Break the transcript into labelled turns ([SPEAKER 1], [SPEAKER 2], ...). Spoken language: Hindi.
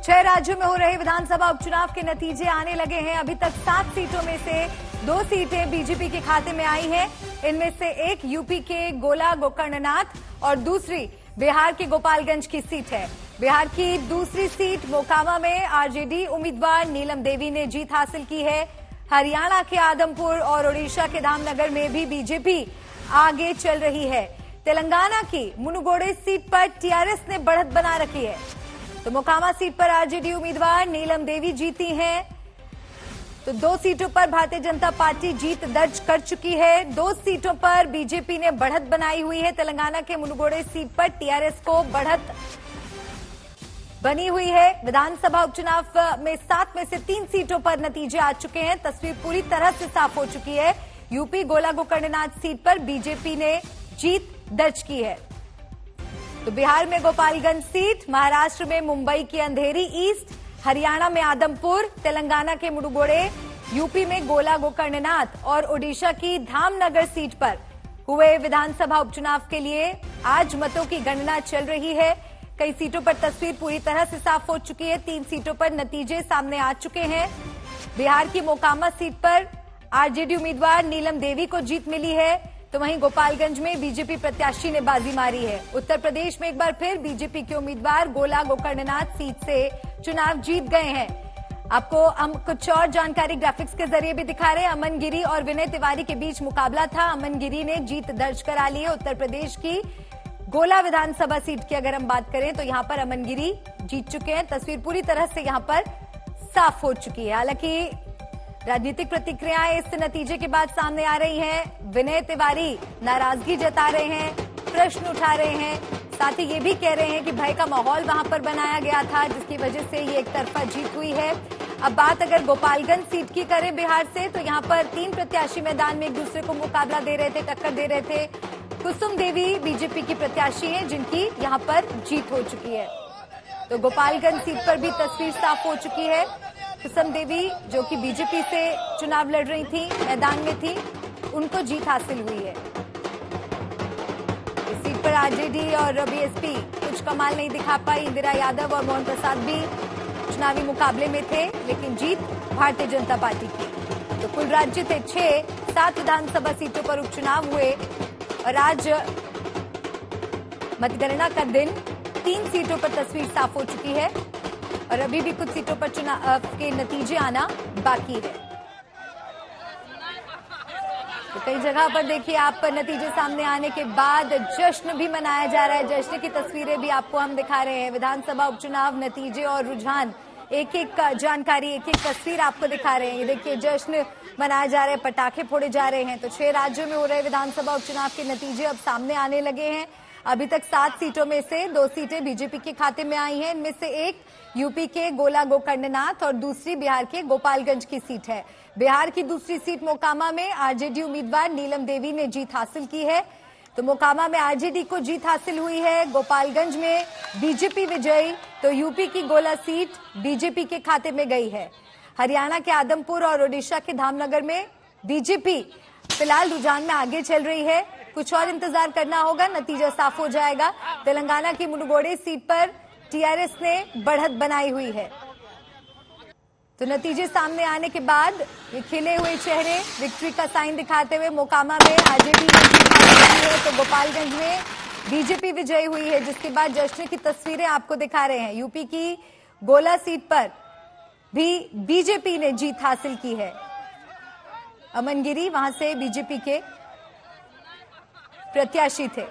[SPEAKER 1] 6 राज्यों में हो रहे विधानसभा उपचुनाव के नतीजे आने लगे हैं। अभी तक 7 सीटों में से 2 सीटें बीजेपी के खाते में आई हैं। इनमें से एक यूपी के गोला गोकर्णनाथ और दूसरी बिहार के गोपालगंज की सीट है। बिहार की दूसरी सीट मोकामा में आरजेडी उम्मीदवार नीलम देवी ने जीत हासिल की है। हरियाणा के आदमपुर और ओडिशा के धामनगर में भी बीजेपी आगे चल रही है। तेलंगाना की मुनुगोडे सीट पर टीआरएस ने बढ़त बना रखी है। तो मोकामा सीट पर आरजेडी उम्मीदवार नीलम देवी जीती हैं। तो 2 सीटों पर भारतीय जनता पार्टी जीत दर्ज कर चुकी है। 2 सीटों पर बीजेपी ने बढ़त बनाई हुई है। तेलंगाना के मुनुगोडे सीट पर टीआरएस को बढ़त बनी हुई है। विधानसभा उपचुनाव में 7 में से 3 सीटों पर नतीजे आ चुके हैं। तस्वीर पूरी तरह से साफ हो चुकी है। यूपी गोला गोकर्णनाथ सीट पर बीजेपी ने जीत दर्ज की है। तो बिहार में गोपालगंज सीट, महाराष्ट्र में मुंबई की अंधेरी ईस्ट, हरियाणा में आदमपुर, तेलंगाना के मुनुगोडे, यूपी में गोला गोकर्णनाथ और ओडिशा की धामनगर सीट पर हुए विधानसभा उपचुनाव के लिए आज मतों की गणना चल रही है। कई सीटों पर तस्वीर पूरी तरह से साफ हो चुकी है। 3 सीटों पर नतीजे सामने आ चुके हैं। बिहार की मोकामा सीट पर आरजेडी उम्मीदवार नीलम देवी को जीत मिली है। तो वहीं गोपालगंज में बीजेपी प्रत्याशी ने बाजी मारी है। उत्तर प्रदेश में एक बार फिर बीजेपी के उम्मीदवार गोला गोकर्णनाथ सीट से चुनाव जीत गए हैं। आपको हम कुछ और जानकारी ग्राफिक्स के जरिए भी दिखा रहे हैं। अमन गिरी और विनय तिवारी के बीच मुकाबला था। अमन गिरी ने जीत दर्ज करा ली है। उत्तर प्रदेश की गोला विधानसभा सीट की अगर हम बात करें तो यहां पर अमन गिरी जीत चुके हैं। तस्वीर पूरी तरह से यहां पर साफ हो चुकी है। हालांकि राजनीतिक प्रतिक्रियाएं इस नतीजे के बाद सामने आ रही हैं। विनय तिवारी नाराजगी जता रहे हैं, प्रश्न उठा रहे हैं, साथ ही ये भी कह रहे हैं कि भय का माहौल वहां पर बनाया गया था, जिसकी वजह से ये एक तरफा जीत हुई है। अब बात अगर गोपालगंज सीट की करें बिहार से, तो यहाँ पर 3 प्रत्याशी मैदान में एक दूसरे को मुकाबला दे रहे थे, टक्कर दे रहे थे। कुसुम देवी बीजेपी की प्रत्याशी हैं, जिनकी यहाँ पर जीत हो चुकी है। तो गोपालगंज सीट पर भी तस्वीर साफ हो चुकी है। कुसुम देवी जो कि बीजेपी से चुनाव लड़ रही थी, मैदान में थी, उनको जीत हासिल हुई है। इस सीट पर आरजेडी और बीएसपी कुछ कमाल नहीं दिखा पाई। इंदिरा यादव और मोहन प्रसाद भी चुनावी मुकाबले में थे, लेकिन जीत भारतीय जनता पार्टी की। तो कुल राज्य थे 7 विधानसभा सीटों पर उपचुनाव हुए और आज मतगणना का दिन। 3 सीटों पर तस्वीर साफ हो चुकी है और अभी भी कुछ सीटों पर चुनाव के नतीजे आना बाकी है। तो कई जगह पर देखिए आप, नतीजे सामने आने के बाद जश्न भी मनाया जा रहा है। जश्न की तस्वीरें भी आपको हम दिखा रहे हैं। विधानसभा उपचुनाव नतीजे और रुझान, एक एक जानकारी, एक एक तस्वीर आपको दिखा रहे हैं। ये देखिए जश्न मनाया जा रहा है, पटाखे फोड़े जा रहे हैं। तो 6 राज्यों में हो रहे विधानसभा उपचुनाव के नतीजे अब सामने आने लगे हैं। अभी तक 7 सीटों में से 2 सीटें बीजेपी के खाते में आई हैं। इनमें से एक यूपी के गोला गोकर्णनाथ और दूसरी बिहार के गोपालगंज की सीट है। बिहार की दूसरी सीट मोकामा में आरजेडी उम्मीदवार नीलम देवी ने जीत हासिल की है। तो मोकामा में आरजेडी को जीत हासिल हुई है। गोपालगंज में बीजेपी विजयी, तो यूपी की गोला सीट बीजेपी के खाते में गई है। हरियाणा के आदमपुर और ओडिशा के धामनगर में बीजेपी फिलहाल रुझान में आगे चल रही है। कुछ और इंतजार करना होगा, नतीजा साफ हो जाएगा। तेलंगाना की मुनुगोडे सीट पर टीआरएस ने बढ़त बनाई हुई है। तो नतीजे सामने आने के बाद ये खिले हुए चेहरे विक्ट्री का साइन दिखाते हुए मोकामा में आरजेडी ने जीत हासिल की है। तो गोपालगंज में बीजेपी विजयी हुई है, जिसके बाद जश्न की तस्वीरें आपको दिखा रहे हैं। यूपी की गोला सीट पर भी बीजेपी ने जीत हासिल की है। अमन गिरी वहां से बीजेपी के प्रत्याशी थे।